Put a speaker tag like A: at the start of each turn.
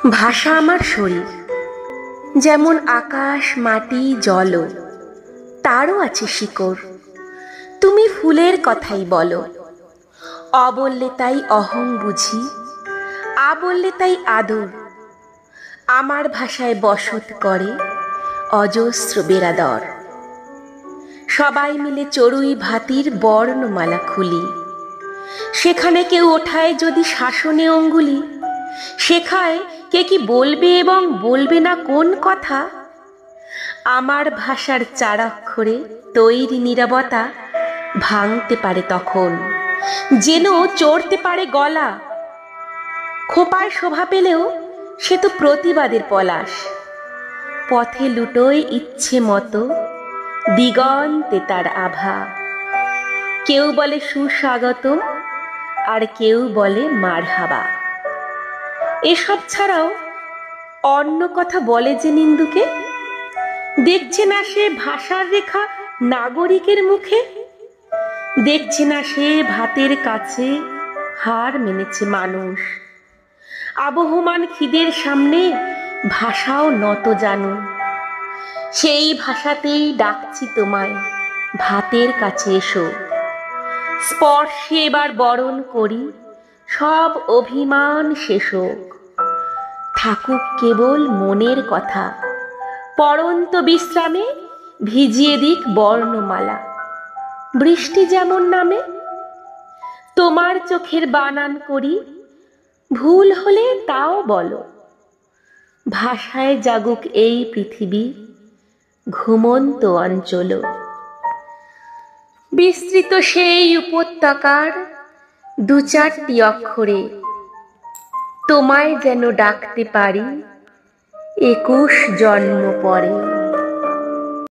A: ভাষা আমার শরীর, যেমন আকাশ মাটি জল, তারও আছে শিকড়। তুমি ফুলের কথাই বলো, অ বললে তাই অহং বুঝি, আ বললে তাই আদর। আমার ভাষায় বসত করে অজস্র বেরাদর। সবাই মিলে চড়ুই ভাতির বর্ণমালা খুলি, সেখানে কেউ ওঠায় যদি শাসনে অঙ্গুলি, শেখায় কে কি বলবে এবং বলবে না কোন কথা। আমার ভাষার চারাক্ষরে তৈরি নীরবতা ভাঙতে পারে তখন, যেন চড়তে পারে গলা। খোঁপায় শোভা পেলেও সে তো প্রতিবাদের পলাশ। পথে লুটোয় ইচ্ছে মতো দিগন্তে তার আভা। কেউ বলে সুস্বাগতম, আর কেউ বলে মারহাবা। এসব ছাড়াও অন্য কথা বলে যে নিন্দুকে, দেখছে না সে ভাষার রেখা নাগরিকের মুখে। দেখছে না সে ভাতের কাছে হার মেনেছে মানুষ। আবহমান খিদের সামনে ভাষাও নত জানু। সেই ভাষাতেই ডাকছি তোমায়, ভাতের কাছে এসো। স্পর্শে এবার বরণ করি সব অভিমান শেষ হোক। থাকুক কেবল মনের কথা, পড়ন্ত বিশ্রামে ভিজিয়ে দিক বর্ণমালা। বৃষ্টি যেমন নামে তোমার চোখের বানান করি, ভুল হলে তাও বলো। ভাষায় জাগুক এই পৃথিবী ঘুমন্ত অঞ্চল। বিস্তৃত সেই উপত্যকার দু চারটি অক্ষরে তোমায় যেন ডাকতে পারি 21 জন্ম পরে।